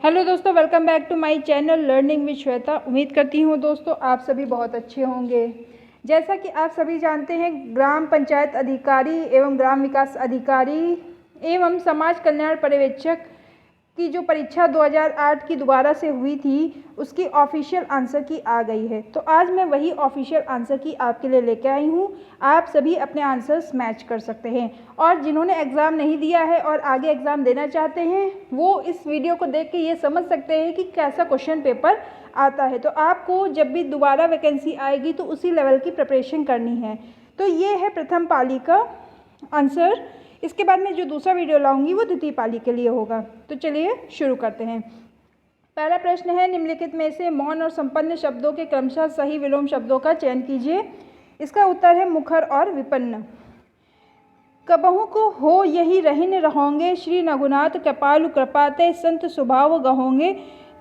Hello दोस्तों, welcome back to my channel learning with Shweta. उम्मीद करती हूँ दोस्तों आप सभी बहुत अच्छे होंगे। जैसा कि आप सभी जानते हैं, ग्राम पंचायत अधिकारी एवं ग्राम विकास अधिकारी एवं समाज कल्याण पर्यवेक्षक की जो परीक्षा 2008 की दोबारा से हुई थी, उसकी ऑफिशियल आंसर की आ गई है। तो आज मैं वही ऑफिशियल आंसर की आपके लिए लेकर आई हूँ। आप सभी अपने आंसर्स मैच कर सकते हैं और जिन्होंने एग्ज़ाम नहीं दिया है और आगे एग्ज़ाम देना चाहते हैं, वो इस वीडियो को देख के ये समझ सकते हैं कि कैसा क्वेश्चन पेपर आता है। तो आपको जब भी दोबारा वैकेंसी आएगी तो उसी लेवल की प्रिपरेशन करनी है। तो ये है प्रथम पाली का आंसर। इसके बाद में जो दूसरा वीडियो लाऊंगी वो द्वितीय पाली के लिए होगा। तो चलिए शुरू करते हैं। पहला प्रश्न है, निम्नलिखित में से मौन और संपन्न शब्दों के क्रमशः सही विलोम शब्दों का चयन कीजिए। इसका उत्तर है मुखर और विपन्न। कबहु को हो यही रहिन रहोंगे, श्री रघुनाथ कृपालु कृपाते संत स्वभाव गहोंगे,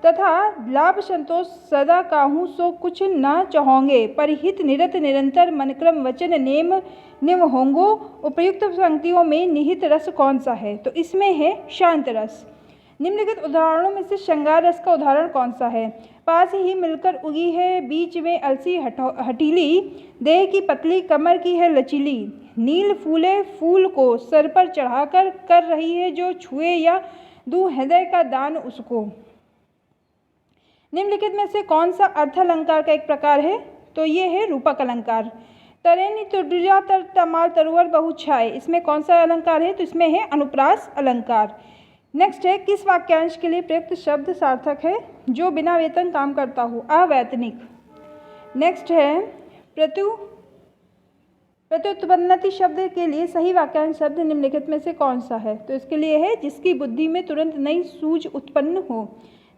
तथा लाभ संतोष सदा काहू सो कुछ न चाहोंगे, परिहित निरत निरंतर मनक्रम वचन नेम निव होंगो। उपयुक्त पंक्तियों में निहित रस कौन सा है? तो इसमें है शांत रस। निम्नलिखित उदाहरणों में से श्रृंगार रस का उदाहरण कौन सा है? पास ही मिलकर उगी है, बीच में अलसी हटीली, देह की पतली कमर की है लचीली, नील फूले फूल को सर पर चढ़ाकर कर रही है जो छुए या दूं हृदय का दान उसको। निम्नलिखित में से कौन सा अर्थालंकार का एक प्रकार है? तो ये है रूपक अलंकार। तरेनी तुर्या तर तमाल तरुवर बहु छाए, इसमें कौन सा अलंकार है? तो इसमें है अनुप्रास अलंकार। नेक्स्ट है, किस वाक्यांश के लिए प्रयुक्त शब्द सार्थक है? जो बिना वेतन काम करता हो, अवैतनिक। नेक्स्ट है, प्रत्युत्पन्नति शब्द के लिए सही वाक्यांश शब्द निम्नलिखित में से कौन सा है? तो इसके लिए है जिसकी बुद्धि में तुरंत नई सूझ उत्पन्न हो।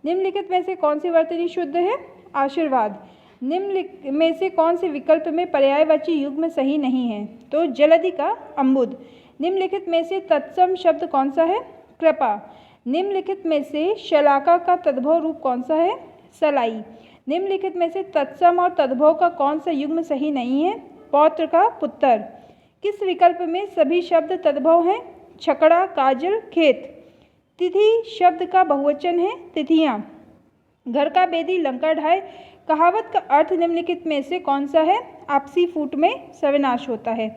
निम्नलिखित में से कौन सी वर्तनी शुद्ध है? आशीर्वाद। निम्नलिखित में से कौन से विकल्प में पर्यायवाची युग्म सही नहीं है? तो जलधि का अम्बुद। निम्नलिखित में से तत्सम शब्द कौन सा है? कृपा। निम्नलिखित में से शलाका का तद्भव रूप कौन सा है? सलाई। निम्नलिखित में से तत्सम और तद्भव का कौन सा युग्म सही नहीं है? पौत्र का पुत्र। किस विकल्प में सभी शब्द तद्भव हैं? छकड़ा, काजल, खेत। तिथि शब्द का बहुवचन है तिथियां। घर का बेदी लंका ढाए, कहावत का अर्थ निम्नलिखित में से कौन सा है? आपसी फूट में सविनाश होता है।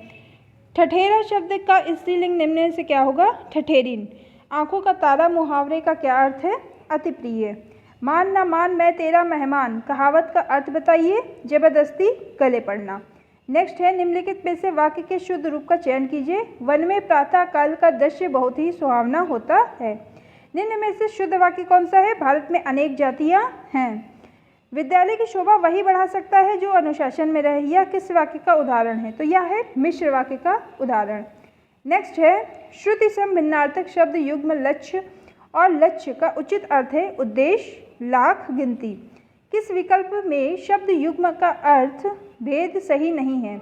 ठठेरा शब्द का स्त्रीलिंग निम्न में से क्या होगा? ठठेरिन। आंखों का तारा मुहावरे का क्या अर्थ है? अति प्रिय। मान ना मान मैं तेरा मेहमान, कहावत का अर्थ बताइए? जबरदस्ती गले पड़ना। नेक्स्ट है, निम्नलिखित में से वाक्य के शुद्ध रूप का चयन कीजिए। वन में प्रातः काल का दृश्य बहुत ही सुहावना होता है। निम्न में से शुद्ध वाक्य कौन सा है? भारत में अनेक जातियां हैं। विद्यालय की शोभा वही बढ़ा सकता है जो अनुशासन में रहे। यह किस वाक्य का उदाहरण है? तो यह है मिश्र वाक्य का उदाहरण। नेक्स्ट है, श्रुति सम भिन्नार्थक शब्द युग्म लक्ष्य और लक्ष्य का उचित अर्थ है उद्देश्य, लाख, गिनती। किस विकल्प में शब्द युग्म का अर्थ भेद सही नहीं है?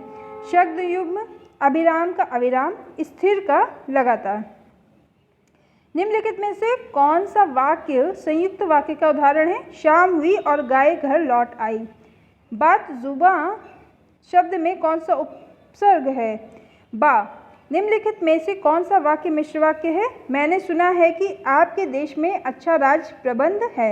शब्द युग्म अभिराम का अविराम, स्थिर का लगातार। निम्नलिखित में से कौन सा वाक्य संयुक्त वाक्य का उदाहरण है? शाम हुई और गाय घर लौट आई। बात जुबां शब्द में कौन सा उपसर्ग है? बा। निम्नलिखित में से कौन सा वाक्य मिश्र वाक्य है? मैंने सुना है कि आपके देश में अच्छा राज प्रबंध है।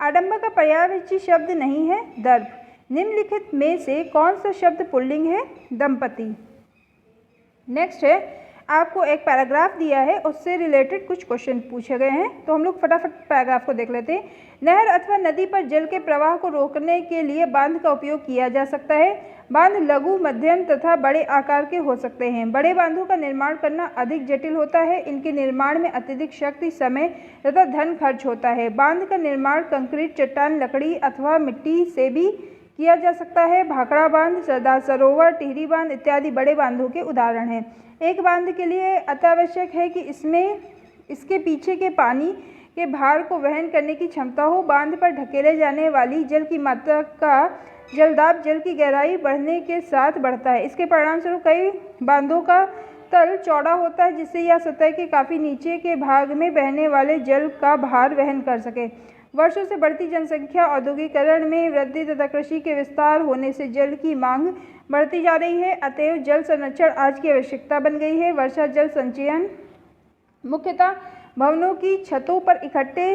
आडंबर का पर्यायवाची शब्द नहीं है दर्भ। निम्नलिखित में से कौन सा शब्द पुल्लिंग है? दंपति। नेक्स्ट है, आपको एक पैराग्राफ दिया है, उससे रिलेटेड कुछ क्वेश्चन पूछे गए हैं, तो हम लोग फटाफट पैराग्राफ को देख लेते हैं। नहर अथवा नदी पर जल के प्रवाह को रोकने के लिए बांध का उपयोग किया जा सकता है। बांध लघु, मध्यम तथा बड़े आकार के हो सकते हैं। बड़े बांधों का निर्माण करना अधिक जटिल होता है। इनके निर्माण में अत्यधिक शक्ति, समय तथा धन खर्च होता है। बांध का निर्माण कंक्रीट, चट्टान, लकड़ी अथवा मिट्टी से भी किया जा सकता है। भाखड़ा बांध, सरदार सरोवर, टिहरी बांध इत्यादि बड़े बांधों के उदाहरण हैं। एक बांध के लिए अत्यावश्यक है कि इसके पीछे के पानी के भार को वहन करने की क्षमता हो। बांध पर ढकेले जाने वाली जल की मात्रा का जलदाब जल की गहराई बढ़ने के साथ बढ़ता है। इसके परिणामस्वरूप कई बांधों का तल चौड़ा होता है, जिससे यह सतह के काफ़ी नीचे के भाग में बहने वाले जल का भार वहन कर सके। वर्षों से बढ़ती जनसंख्या, औद्योगिकरण में वृद्धि तथा कृषि के विस्तार होने से जल की मांग बढ़ती जा रही है। अतएव जल संरक्षण आज की आवश्यकता बन गई है। वर्षा जल संचयन मुख्यतः भवनों की छतों पर इकट्ठे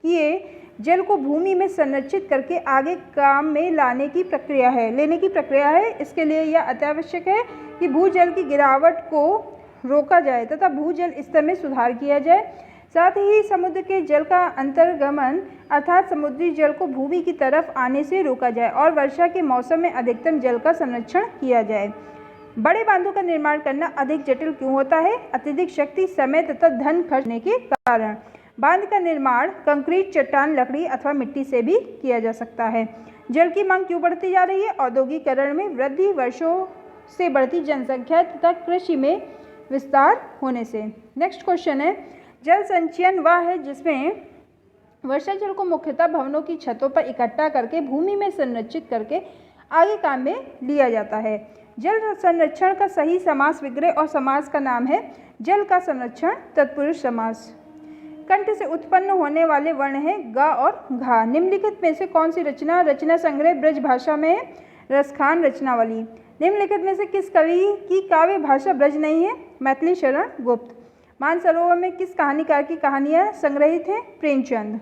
किए जल को भूमि में संरक्षित करके आगे काम में लेने की प्रक्रिया है। इसके लिए यह अत्यावश्यक है कि भूजल की गिरावट को रोका जाए तथा भूजल स्तर में सुधार किया जाए। साथ ही समुद्र के जल का अंतर्गमन अर्थात समुद्री जल को भूमि की तरफ आने से रोका जाए और वर्षा के मौसम में अधिकतम जल का संरक्षण किया जाए। बड़े बांधों का निर्माण करना अधिक जटिल क्यों होता है? अत्यधिक शक्ति, समय तथा धन खर्चने के कारण। बांध का निर्माण कंक्रीट, चट्टान, लकड़ी अथवा मिट्टी से भी किया जा सकता है। जल की मांग क्यों बढ़ती जा रही है? औद्योगिकरण में वृद्धि, वर्षों से बढ़ती जनसंख्या तथा कृषि में विस्तार होने से। नेक्स्ट क्वेश्चन है, जल संचयन वह है जिसमें वर्षा जल को मुख्यतः भवनों की छतों पर इकट्ठा करके भूमि में संरक्षित करके आगे काम में लिया जाता है। जल संरक्षण का सही समास विग्रह और समास का नाम है जल का संरक्षण तत्पुरुष समास। कंठ से उत्पन्न होने वाले वर्ण हैं ग और घा। निम्नलिखित में से कौन सी रचना संग्रह ब्रज भाषा में है? रसखान रचनावली। निम्नलिखित में से किस कवि की काव्य भाषा ब्रज नहीं है? मैथिली शरण गुप्त। मानसरोवर में किस कहानीकार की कहानियाँ संग्रहित हैं? प्रेमचंद।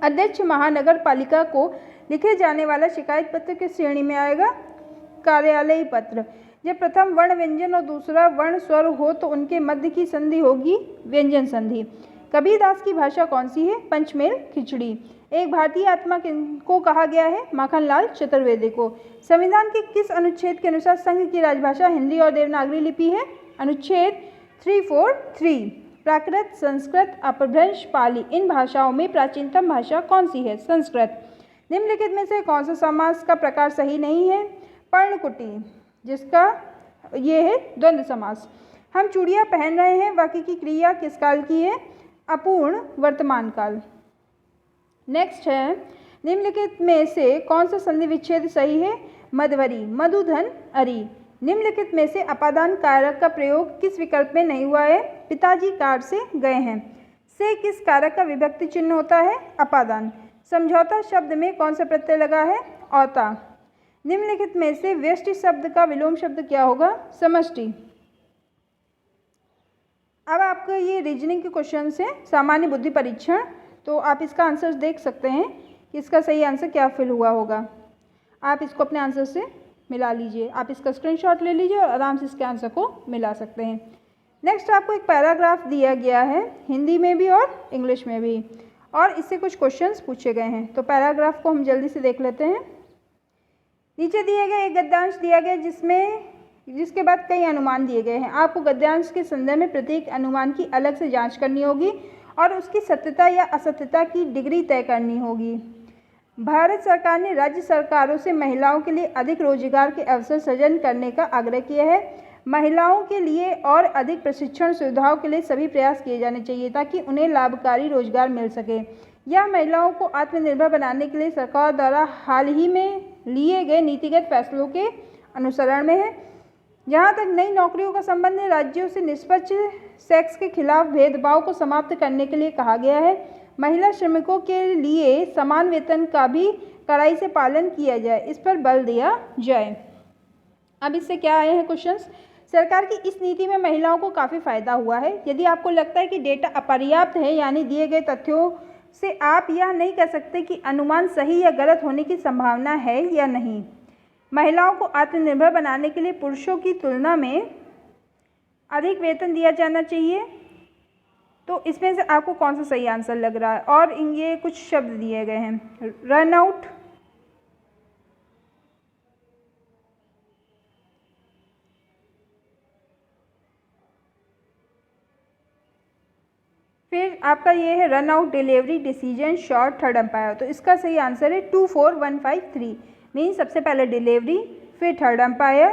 अध्यक्ष महानगर पालिका को लिखे जाने वाला शिकायत पत्र किस श्रेणी में आएगा? कार्यालयी पत्र। जब प्रथम वर्ण व्यंजन और दूसरा वर्ण स्वर हो तो उनके मध्य की संधि होगी व्यंजन संधि। कबीरदास की भाषा कौन सी है? पंचमेल खिचड़ी। एक भारतीय आत्मा को कहा गया है? माखनलाल चतुर्वेदी को। संविधान के किस अनुच्छेद के अनुसार संघ की राजभाषा हिंदी और देवनागरी लिपि है? अनुच्छेद 343। प्राकृत, संस्कृत, अपभ्रंश, पाली, इन भाषाओं में प्राचीनतम भाषा कौन सी है? संस्कृत। निम्नलिखित में से कौन सा समास का प्रकार सही नहीं है? पर्णकुटी, जिसका ये है द्वंद्व समास। हम चूड़ियाँ पहन रहे हैं वाक्य की क्रिया किस काल की है? अपूर्ण वर्तमान काल। नेक्स्ट है, निम्नलिखित में से कौन सा संधि विच्छेद सही है? मधवरी, मधुधन, अरी। निम्नलिखित में से अपादान कारक का प्रयोग किस विकल्प में नहीं हुआ है? पिताजी कार से गए हैं। से किस कारक का विभक्ति चिन्ह होता है? अपादान। समझौता शब्द में कौन सा प्रत्यय लगा है? औता। निम्नलिखित में से व्यष्टि शब्द का विलोम शब्द क्या होगा? समष्टि। अब आपका ये रीजनिंग के क्वेश्चन है, सामान्य बुद्धि परीक्षण। तो आप इसका आंसर देख सकते हैं कि इसका सही आंसर क्या फिल हुआ होगा। आप इसको अपने आंसर से मिला लीजिए। आप इसका स्क्रीनशॉट ले लीजिए और आराम से इसके आंसर को मिला सकते हैं। नेक्स्ट आपको एक पैराग्राफ दिया गया है हिंदी में भी और इंग्लिश में भी, और इससे कुछ क्वेश्चंस पूछे गए हैं। तो पैराग्राफ को हम जल्दी से देख लेते हैं। नीचे दिए गए एक गद्यांश दिया गया जिसके बाद कई अनुमान दिए गए हैं। आपको गद्यांश के संदर्भ में प्रत्येक अनुमान की अलग से जांच करनी होगी और उसकी सत्यता या असत्यता की डिग्री तय करनी होगी। भारत सरकार ने राज्य सरकारों से महिलाओं के लिए अधिक रोजगार के अवसर सृजन करने का आग्रह किया है। महिलाओं के लिए और अधिक प्रशिक्षण सुविधाओं के लिए सभी प्रयास किए जाने चाहिए ताकि उन्हें लाभकारी रोजगार मिल सके। यह महिलाओं को आत्मनिर्भर बनाने के लिए सरकार द्वारा हाल ही में लिए गए नीतिगत फैसलों के अनुसरण में है। जहाँ तक नई नौकरियों का संबंध है, राज्यों से निष्पक्ष सेक्स के खिलाफ भेदभाव को समाप्त करने के लिए कहा गया है। महिला श्रमिकों के लिए समान वेतन का भी कड़ाई से पालन किया जाए, इस पर बल दिया जाए। अब इससे क्या आए हैं क्वेश्चंस? सरकार की इस नीति में महिलाओं को काफ़ी फायदा हुआ है। यदि आपको लगता है कि डेटा अपर्याप्त है, यानी दिए गए तथ्यों से आप यह नहीं कह सकते कि अनुमान सही या गलत होने की संभावना है या नहीं। महिलाओं को आत्मनिर्भर बनाने के लिए पुरुषों की तुलना में अधिक वेतन दिया जाना चाहिए। तो इसमें से आपको कौन सा सही आंसर लग रहा है? और ये कुछ शब्द दिए गए हैं, रन आउट, फिर आपका ये है run out, delivery, decision, short, third umpire. तो इसका सही आंसर है 2 4 1 5 3। मीन्स सबसे पहले डिलीवरी, फिर थर्ड अंपायर,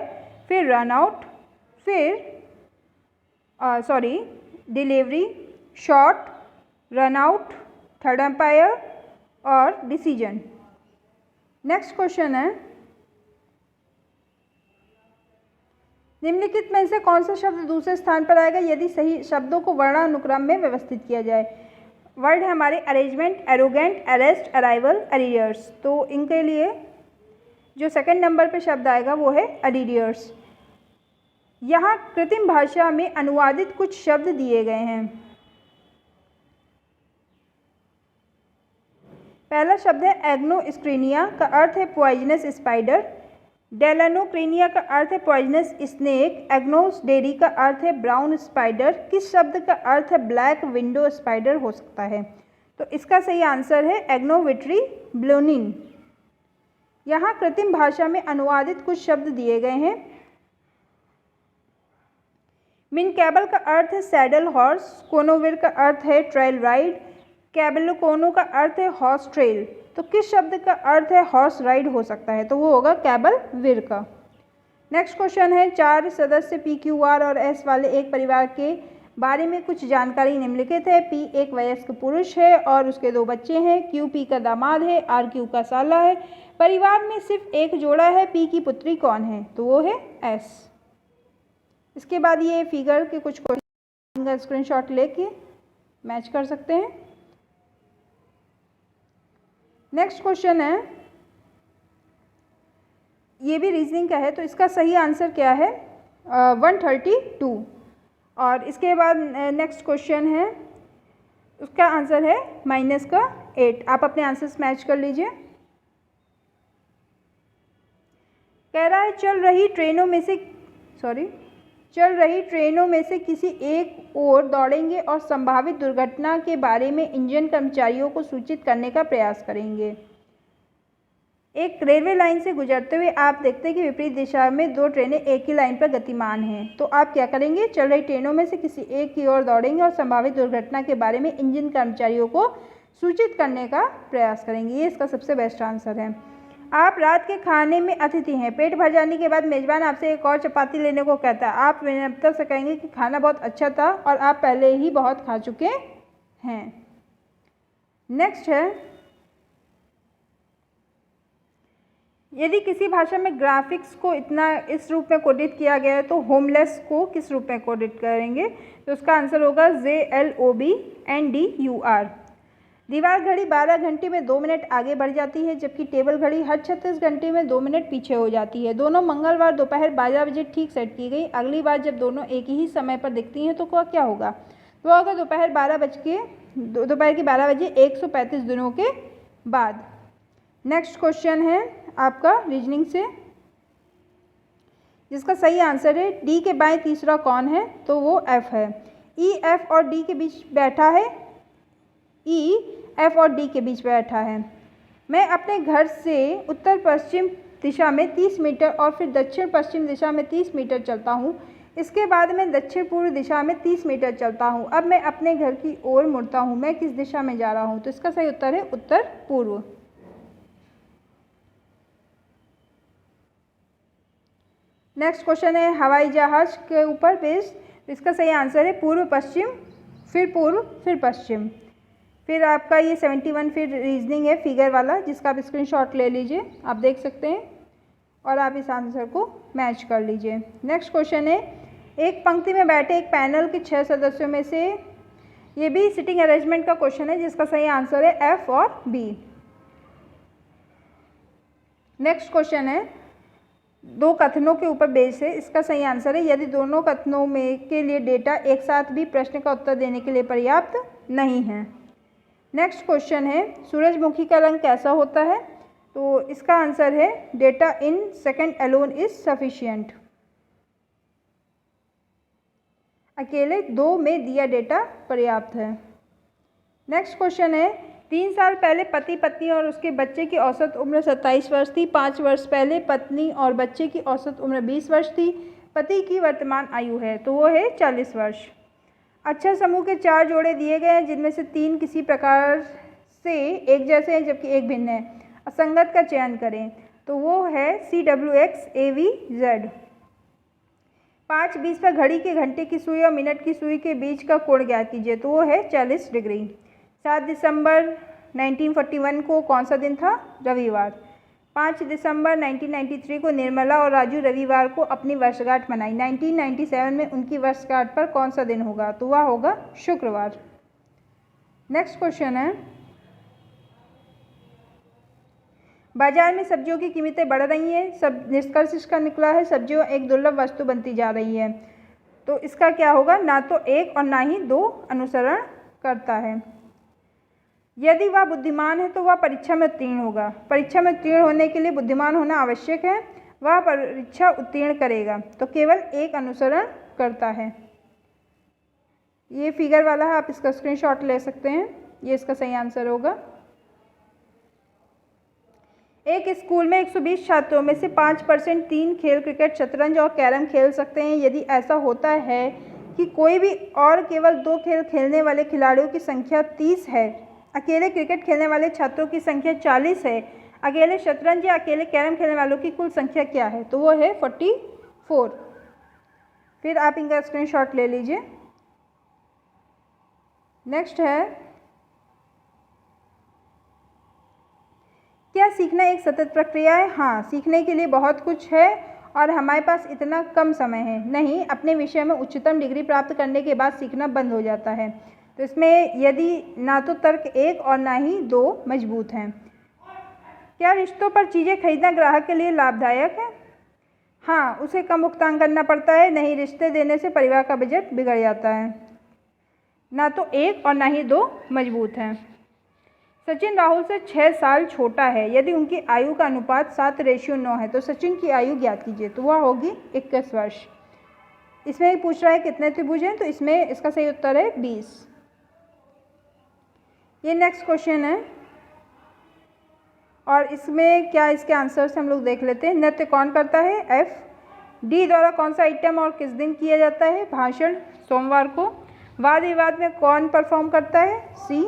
फिर रन आउट, फिर delivery, short, run out, third umpire और डिसीजन। नेक्स्ट क्वेश्चन है, निम्नलिखित में से कौन सा शब्द दूसरे स्थान पर आएगा यदि सही शब्दों को वर्णानुक्रम में व्यवस्थित किया जाए? वर्ड है हमारे arrangement, arrogant, arrest, arrival, arrears. तो इनके लिए जो सेकंड नंबर पे शब्द आएगा वो है अरियर्स। यहाँ कृत्रिम भाषा में अनुवादित कुछ शब्द दिए गए हैं। पहला शब्द है एग्नोस्क्रीनिया का अर्थ है पॉइजनस स्पाइडर। डेलानोक्रीनिया का अर्थ है पॉइजनस स्नेक। एग्नोसडेरी का अर्थ है ब्राउन स्पाइडर। किस शब्द का अर्थ है ब्लैक विंडो स्पाइडर हो सकता है? तो इसका सही आंसर है एग्नोविट्री ब्लोनिन। यहाँ कृत्रिम भाषा में अनुवादित कुछ शब्द दिए गए हैं। मिनकेबल का अर्थ है सैडल हॉर्स। कोनोविर का अर्थ है ट्रेल राइड। कैबलोकोनो का अर्थ है हॉर्स ट्रेल। तो किस शब्द का अर्थ है हॉर्स राइड हो सकता है? तो वो होगा कैबलविर का। नेक्स्ट क्वेश्चन है 4 सदस्य पी, क्यू, आर और एस वाले एक परिवार के बारे में कुछ जानकारी निम्नलिखित है। पी एक वयस्क पुरुष है और उसके 2 बच्चे हैं। क्यू पी का दामाद है, आर क्यू का साला है। परिवार में सिर्फ एक जोड़ा है। पी की पुत्री कौन है? तो वो है एस। इसके बाद ये फिगर के कुछ क्वेश्चन का स्क्रीनशॉट लेके मैच कर सकते हैं। नेक्स्ट क्वेश्चन है, ये भी रीजनिंग का है, तो इसका सही आंसर क्या है? 132। और इसके बाद नेक्स्ट क्वेश्चन है, उसका आंसर है -8। आप अपने आंसर्स मैच कर लीजिए। कह रहा है चल रही ट्रेनों में से किसी एक ओर दौड़ेंगे और संभावित दुर्घटना के बारे में इंजन कर्मचारियों को सूचित करने का प्रयास करेंगे। एक रेलवे लाइन से गुजरते हुए आप देखते हैं कि विपरीत दिशा में 2 ट्रेनें एक ही लाइन पर गतिमान हैं। तो आप क्या करेंगे? चल रही ट्रेनों में से किसी एक की ओर दौड़ेंगे और संभावित दुर्घटना के बारे में इंजन कर्मचारियों को सूचित करने का प्रयास करेंगे। ये इसका सबसे बेस्ट आंसर है। आप रात के खाने में अतिथि हैं। पेट भर जाने के बाद मेज़बान आपसे एक और चपाती लेने को कहता है। आप विनम्रता से कहेंगे कि खाना बहुत अच्छा था और आप पहले ही बहुत खा चुके हैं। नेक्स्ट है, यदि किसी भाषा में ग्राफिक्स को इस रूप में कोडित किया गया है तो होमलेस को किस रूप में कोडित करेंगे? तो उसका आंसर होगा JLOBNDUR। दीवार घड़ी 12 घंटे में 2 मिनट आगे बढ़ जाती है, जबकि टेबल घड़ी हर 36 घंटे में 2 मिनट पीछे हो जाती है। दोनों मंगलवार दोपहर 12 बजे ठीक सेट की गई। अगली बार जब दोनों एक ही समय पर दिखती हैं तो क्या होगा? तो होगा दोपहर की 12 बजे 135 दिनों के बाद। नेक्स्ट क्वेश्चन है आपका रीजनिंग से, जिसका सही आंसर है डी के बाएं तीसरा कौन है? तो वो एफ है। ई एफ और डी के बीच बैठा है। ई एफ और डी के बीच बैठा है। मैं अपने घर से उत्तर पश्चिम दिशा में 30 मीटर और फिर दक्षिण पश्चिम दिशा में 30 मीटर चलता हूँ। इसके बाद मैं दक्षिण पूर्व दिशा में 30 मीटर चलता हूँ। अब मैं अपने घर की ओर मुड़ता हूँ। मैं किस दिशा में जा रहा हूँ? तो इसका सही उत्तर है उत्तर पूर्व। नेक्स्ट क्वेश्चन है हवाई जहाज के ऊपर बेस्ड। इसका सही आंसर है पूर्व पश्चिम, फिर पश्चिम। फिर आपका ये 71 फिर रीजनिंग है फिगर वाला, जिसका आप स्क्रीनशॉट ले लीजिए, आप देख सकते हैं और आप इस आंसर को मैच कर लीजिए। नेक्स्ट क्वेश्चन है, एक पंक्ति में बैठे एक पैनल के 6 सदस्यों में से, ये भी सिटिंग अरेंजमेंट का क्वेश्चन है, जिसका सही आंसर है एफ और बी। नेक्स्ट क्वेश्चन है 2 कथनों के ऊपर बेस है। इसका सही आंसर है यदि दोनों कथनों में के लिए डेटा एक साथ भी प्रश्न का उत्तर देने के लिए पर्याप्त नहीं है। नेक्स्ट क्वेश्चन है सूरजमुखी का रंग कैसा होता है? तो इसका आंसर है data in second alone is sufficient. अकेले 2 में दिया डेटा पर्याप्त है। नेक्स्ट क्वेश्चन है 3 साल पहले पति पत्नी और उसके बच्चे की औसत उम्र 27 वर्ष थी। 5 वर्ष पहले पत्नी और बच्चे की औसत उम्र 20 वर्ष थी। पति की वर्तमान आयु है तो वो है 40 वर्ष। अक्षर समूह के 4 जोड़े दिए गए हैं, जिनमें से 3 किसी प्रकार से एक जैसे हैं जबकि एक भिन्न है। असंगत का चयन करें तो वो है CWX AVZ। 5:20 पर घड़ी के घंटे की सुई और मिनट की सुई के बीच का कोण ज्ञात कीजिए तो वो है 40 डिग्री। 7 दिसंबर 1941 को कौन सा दिन था? रविवार। 5 दिसंबर 1993 को निर्मला और राजू रविवार को अपनी वर्षगांठ मनाई। 1997 में उनकी वर्षगांठ पर कौन सा दिन होगा? तो वह होगा शुक्रवार। नेक्स्ट क्वेश्चन है बाजार में सब्जियों की कीमतें बढ़ रही हैं। सब निष्कर्ष इसका निकला है सब्जियों एक दुर्लभ वस्तु बनती जा रही है। तो इसका क्या होगा? ना तो 1 और ना ही 2 अनुसरण करता है। यदि वह बुद्धिमान है तो वह परीक्षा में उत्तीर्ण होगा। परीक्षा में उत्तीर्ण होने के लिए बुद्धिमान होना आवश्यक है। वह परीक्षा उत्तीर्ण करेगा तो केवल एक अनुसरण करता है। ये फिगर वाला है, आप इसका स्क्रीनशॉट ले सकते हैं। ये इसका सही आंसर होगा। एक स्कूल में 120 छात्रों में से 5% 3 खेल क्रिकेट, शतरंज और कैरम खेल सकते हैं। यदि ऐसा होता है कि कोई भी और केवल 2 खेल खेलने वाले खिलाड़ियों की संख्या 30 है, अकेले क्रिकेट खेलने वाले छात्रों की संख्या 40 है, अकेले शतरंज या अकेले कैरम खेलने वालों की कुल संख्या क्या है? तो वो है 44। फिर आप इनका स्क्रीनशॉट ले लीजिए। नेक्स्ट है, क्या सीखना एक सतत प्रक्रिया है? हाँ, सीखने के लिए बहुत कुछ है और हमारे पास इतना कम समय है। नहीं, अपने विषय में उच्चतम डिग्री प्राप्त करने के बाद सीखना बंद हो जाता है। तो इसमें यदि ना तो तर्क 1 और ना ही 2 मजबूत हैं। क्या रिश्तों पर चीज़ें खरीदना ग्राहक के लिए लाभदायक है? हाँ, उसे कम भुगतान करना पड़ता है। नहीं, रिश्ते देने से परिवार का बजट बिगड़ जाता है। ना तो 1 और ना ही 2 मजबूत हैं। सचिन राहुल से 6 साल छोटा है। यदि उनकी आयु का अनुपात 7:9 है तो सचिन की आयु ज्ञात कीजिए। तो वह होगी 21 वर्ष। इसमें पूछ रहा है कितने त्रिभुज हैं, तो इसमें इसका सही उत्तर है 20। ये नेक्स्ट क्वेश्चन है और इसमें क्या इसके आंसर्स हम लोग देख लेते हैं। नृत्य कौन करता है? F। डी द्वारा कौन सा आइटम और किस दिन किया जाता है? भाषण, सोमवार को। वाद विवाद में कौन परफॉर्म करता है? C।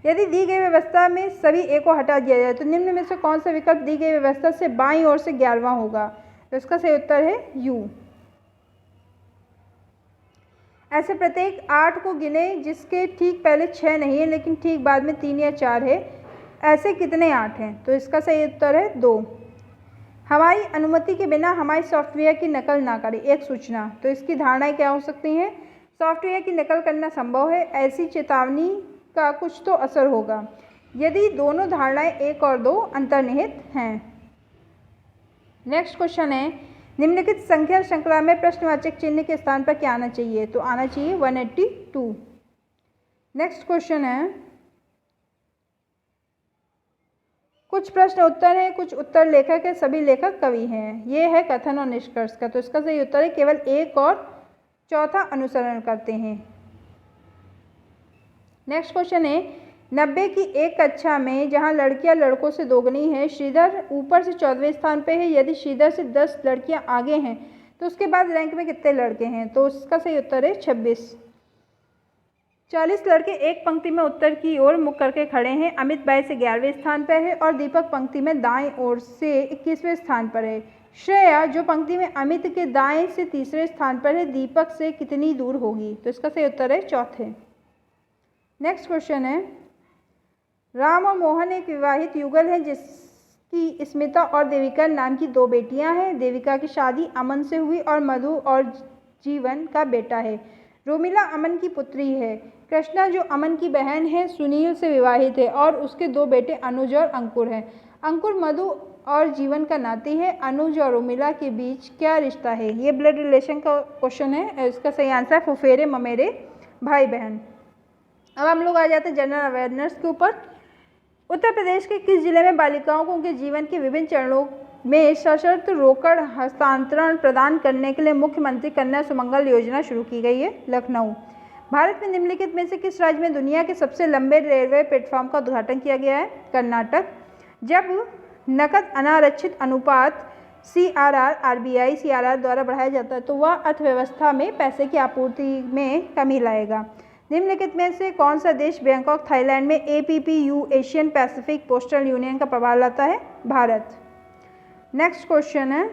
यदि दी गई व्यवस्था में सभी ए को हटा दिया जाए तो निम्न में से कौन सा विकल्प दी गई व्यवस्था से बाईं ओर से 11वां होगा? तो इसका सही उत्तर है U। ऐसे प्रत्येक 8 को गिने जिसके ठीक पहले 6 नहीं है लेकिन ठीक बाद में 3 या 4 है। ऐसे कितने 8 हैं? तो इसका सही उत्तर है 2। हमारी अनुमति के बिना हमारे सॉफ्टवेयर की नकल ना करें, एक सूचना। तो इसकी धारणाएं क्या हो सकती हैं? सॉफ्टवेयर की नकल करना संभव है, ऐसी चेतावनी का कुछ तो असर होगा। यदि दोनों धारणाएं 1 और 2 अंतर्निहित हैं। नेक्स्ट क्वेश्चन है, निम्नलिखित संख्या श्रृंखला में प्रश्नवाचक चिन्ह के स्थान पर क्या आना चाहिए? तो आना चाहिए 182। नेक्स्ट क्वेश्चन है, कुछ प्रश्न उत्तर है, कुछ उत्तर लेखक है, सभी लेखक कवि हैं। ये है कथन और निष्कर्ष का। तो इसका सही उत्तर है केवल 1 और चौथा अनुसरण करते हैं। नेक्स्ट क्वेश्चन है, 90 की एक कक्षा में जहां लड़कियां लड़कों से दोगुनी है, श्रीधर ऊपर से 14वें स्थान पे है। यदि श्रीधर से 10 लड़कियां आगे हैं तो उसके बाद रैंक में कितने लड़के हैं? तो उसका सही उत्तर है 26। 40 लड़के एक पंक्ति में उत्तर की ओर मुख करके खड़े हैं। अमित बाई से 11वें स्थान पर है और दीपक पंक्ति में दाएं ओर से 21वें स्थान पर है। श्रेया जो पंक्ति में अमित के दाएं से 3रे स्थान पर है, दीपक से कितनी दूर होगी? तो इसका सही उत्तर है 4थे। नेक्स्ट क्वेश्चन है, राम और मोहन एक विवाहित युगल है जिसकी स्मिता और देविका नाम की 2 बेटियां हैं। देविका की शादी अमन से हुई और मधु और जीवन का बेटा है। रोमिला अमन की पुत्री है। कृष्णा जो अमन की बहन है सुनील से विवाहित है और उसके 2 बेटे अनुज और अंकुर हैं। अंकुर मधु और जीवन का नाती है। अनुज और रोमिला के बीच क्या रिश्ता है? ये ब्लड रिलेशन का क्वेश्चन है। इसका सही आंसर फुफेरे ममेरे भाई बहन। अब हम लोग आ जाते हैं जनरल अवेयरनेस के ऊपर। उत्तर प्रदेश के किस जिले में बालिकाओं को उनके जीवन के विभिन्न चरणों में सशर्त रोकड़ हस्तांतरण प्रदान करने के लिए मुख्यमंत्री कन्या सुमंगल योजना शुरू की गई है? लखनऊ। भारत में निम्नलिखित में से किस राज्य में दुनिया के सबसे लंबे रेलवे प्लेटफॉर्म का उद्घाटन किया गया है? कर्नाटक। जब नकद अनारक्षित अनुपात CRR RBI CRR द्वारा बढ़ाया जाता है तो वह अर्थव्यवस्था में पैसे की आपूर्ति में कमी लाएगा। निम्नलिखित में से कौन सा देश बैंकॉक थाईलैंड में APPU Asian Pacific postal union का प्रभार लाता है? भारत। नेक्स्ट क्वेश्चन है,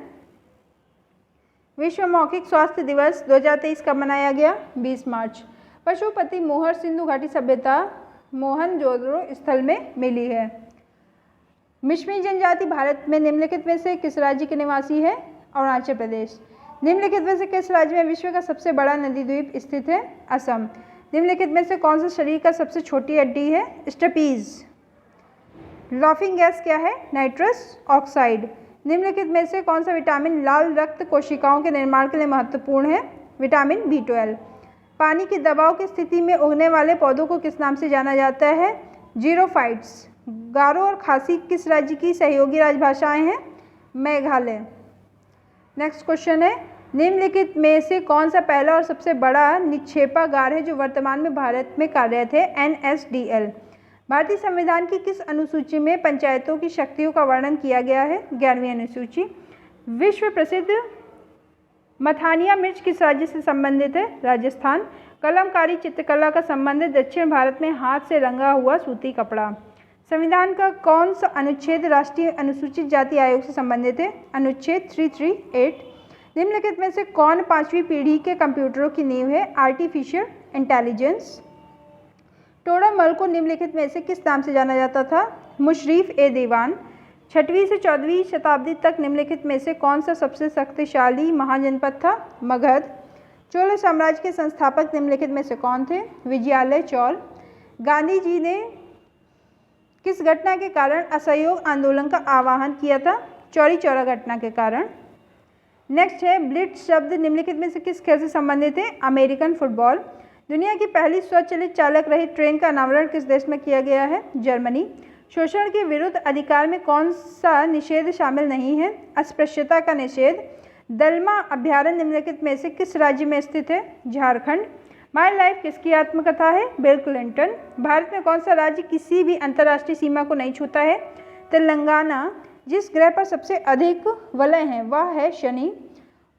विश्व मौखिक स्वास्थ्य दिवस 2023 कब मनाया गया? 20 मार्च। पशुपति मोहर सिंधु घाटी सभ्यता मोहनजोदड़ो स्थल में मिली है। मिश्मी जनजाति भारत में निम्नलिखित में से किस राज्य के निवासी है? अरुणाचल प्रदेश। निम्नलिखित में से किस राज्य में विश्व का सबसे बड़ा नदी द्वीप स्थित है? असम। निम्नलिखित में से कौन सा शरीर का सबसे छोटी हड्डी है? स्टेपीज। लॉफिंग गैस क्या है? Nitrous oxide. निम्नलिखित में से कौन सा विटामिन लाल रक्त कोशिकाओं के निर्माण के लिए महत्वपूर्ण है? Vitamin B12। पानी के दबाव की स्थिति में उगने वाले पौधों को किस नाम से जाना जाता है? जीरोफाइट्स। गारो और खासी किस राज्य की सहयोगी राजभाषाएं हैं? मेघालय। नेक्स्ट क्वेश्चन है, निम्नलिखित में से कौन सा पहला और सबसे बड़ा निक्षेपागार है जो वर्तमान में भारत में कार्यरत है? NSDL। भारतीय संविधान की किस अनुसूची में पंचायतों की शक्तियों का वर्णन किया गया है? 11वीं अनुसूची। विश्व प्रसिद्ध मथानिया मिर्च किस राज्य से संबंधित है? राजस्थान। कलमकारी चित्रकला का संबंध दक्षिण भारत में हाथ से रंगा हुआ सूती कपड़ा। संविधान का कौन सा अनुच्छेद राष्ट्रीय अनुसूचित जाति आयोग से संबंधित है? अनुच्छेद 338। निम्नलिखित में से कौन 5वीं पीढ़ी के कंप्यूटरों की नींव है? Artificial intelligence. टोडरमल को निम्नलिखित में से किस नाम से जाना जाता था? मुशर्रफ ए दीवान। 6वीं से 14वीं शताब्दी तक निम्नलिखित में से कौन सा सबसे शक्तिशाली महाजनपद था? मगध। चोल साम्राज्य के संस्थापक निम्नलिखित में से कौन थे? विजयालय चौल। गांधी जी ने किस घटना के कारण असहयोग आंदोलन का आह्वान किया था? चौरी चौरा घटना के कारण। नेक्स्ट है, ब्लिट्ज शब्द निम्नलिखित में से किस खेल से संबंधित है? American football. दुनिया की पहली स्वचालित चालक रहित ट्रेन का अनावरण किस देश में किया गया है? जर्मनी। शोषण के विरुद्ध अधिकार में कौन सा निषेध शामिल नहीं है? अस्पृश्यता का निषेध। दलमा अभ्यारण्य निम्नलिखित में से किस राज्य में स्थित है? झारखंड। माई लाइफ किसकी आत्मकथा है? Bill Clinton. भारत में कौन सा राज्य किसी भी अंतर्राष्ट्रीय सीमा को नहीं छूता है? तेलंगाना। जिस ग्रह पर सबसे अधिक वलय हैं वह है शनि।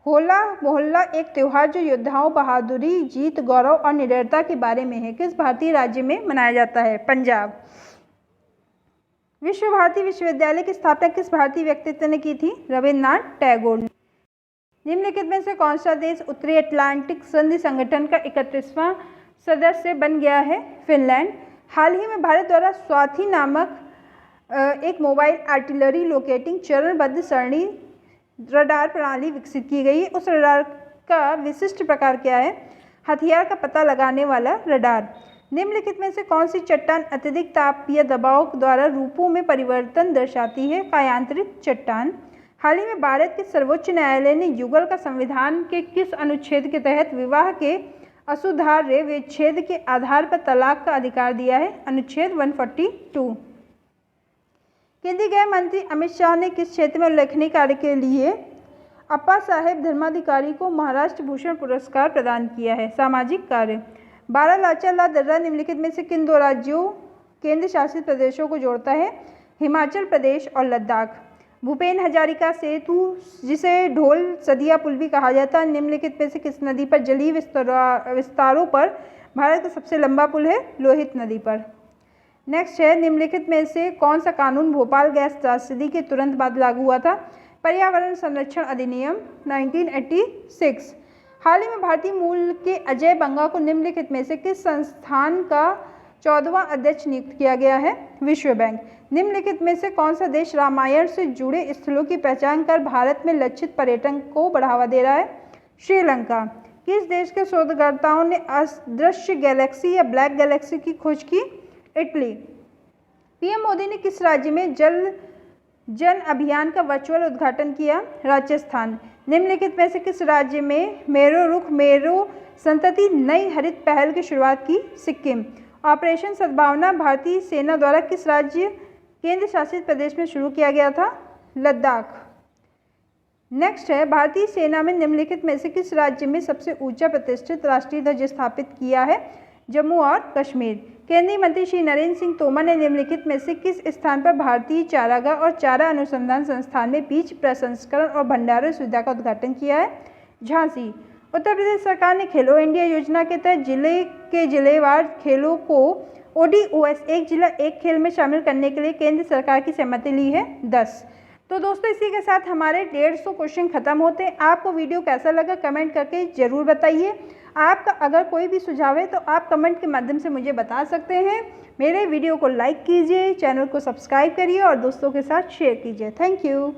होला मोहल्ला एक त्यौहार जो योद्धाओं, बहादुरी, जीत, गौरव और निडरता के बारे में है, किस भारतीय राज्य में मनाया जाता है? पंजाब। विश्व भारती विश्वविद्यालय की स्थापना किस भारतीय व्यक्तित्व ने की थी? रविन्द्रनाथ टैगोर। निम्नलिखित में से कौन सा देश उत्तरी अटलांटिक संधि संगठन का 31वां सदस्य बन गया है? फिनलैंड। हाल ही में भारत द्वारा स्वाति नामक एक मोबाइल आर्टिलरी लोकेटिंग चरणबद्ध सरणी रडार प्रणाली विकसित की गई है। उस रडार का विशिष्ट प्रकार क्या है? हथियार का पता लगाने वाला रडार। निम्नलिखित में से कौन सी चट्टान अत्यधिक ताप या दबाव द्वारा रूपों में परिवर्तन दर्शाती है? कायांतरित चट्टान। हाल ही में भारत के सर्वोच्च न्यायालय ने युगल का संविधान के किस अनुच्छेद के तहत विवाह के असुधार्य विच्छेद के आधार पर तलाक का अधिकार दिया है? अनुच्छेद 142। केंद्रीय गृह मंत्री अमित शाह ने किस क्षेत्र में उल्लेखनीय कार्य के लिए अप्पा साहेब धर्माधिकारी को महाराष्ट्र भूषण पुरस्कार प्रदान किया है? सामाजिक कार्य। बारालाचा ला दर्रा निम्नलिखित में से किन दो राज्यों केंद्र शासित प्रदेशों को जोड़ता है? हिमाचल प्रदेश और लद्दाख। भूपेन हजारिका सेतु, जिसे ढोल सदिया पुल भी कहा जाता है, निम्नलिखित में से किस नदी पर जलीय विस्तारों पर भारत का सबसे लंबा पुल है? लोहित नदी पर। नेक्स्ट है, निम्नलिखित में से कौन सा कानून भोपाल गैस त्रासदी के तुरंत बाद लागू हुआ था? पर्यावरण संरक्षण अधिनियम 1986। हाल ही में भारतीय मूल के अजय बंगा को निम्नलिखित में से किस संस्थान का 14वां अध्यक्ष नियुक्त किया गया है? विश्व बैंक। निम्नलिखित में से कौन सा देश रामायण से जुड़े स्थलों की पहचान कर भारत में लक्षित पर्यटन को बढ़ावा दे रहा है? श्रीलंका। किस देश के शोधकर्ताओं ने अदृश्य गैलेक्सी या ब्लैक गैलेक्सी की खोज की? इटली। पीएम मोदी ने किस राज्य में जल जन अभियान का वर्चुअल उद्घाटन किया? राजस्थान। निम्नलिखित में से किस राज्य में मेरो रुख मेरो संतति नई हरित पहल की शुरुआत की? सिक्किम। ऑपरेशन सद्भावना भारतीय सेना द्वारा किस राज्य केंद्र शासित प्रदेश में शुरू किया गया था? लद्दाख। नेक्स्ट है, भारतीय सेना में निम्नलिखित में से किस राज्य में सबसे ऊंचा प्रतिष्ठित राष्ट्रीय ध्वज स्थापित किया है? जम्मू और कश्मीर। केंद्रीय मंत्री श्री नरेंद्र सिंह तोमर ने निम्नलिखित में से किस स्थान पर भारतीय चारागाह और चारा अनुसंधान संस्थान में बीज प्रसंस्करण और भंडारण सुविधा का उद्घाटन किया है? झांसी। उत्तर प्रदेश सरकार ने खेलो इंडिया योजना के तहत जिले के जिलेवार खेलों को ODOS एक जिला एक खेल में शामिल करने के लिए केंद्र सरकार की सहमति ली है? 10। तो दोस्तों, इसी के साथ हमारे 150 क्वेश्चन खत्म होते हैं। आपको वीडियो कैसा लगा कमेंट करके ज़रूर बताइए। आपका अगर कोई भी सुझाव है तो आप कमेंट के माध्यम से मुझे बता सकते हैं। मेरे वीडियो को लाइक कीजिए, चैनल को सब्सक्राइब करिए और दोस्तों के साथ शेयर कीजिए। Thank you.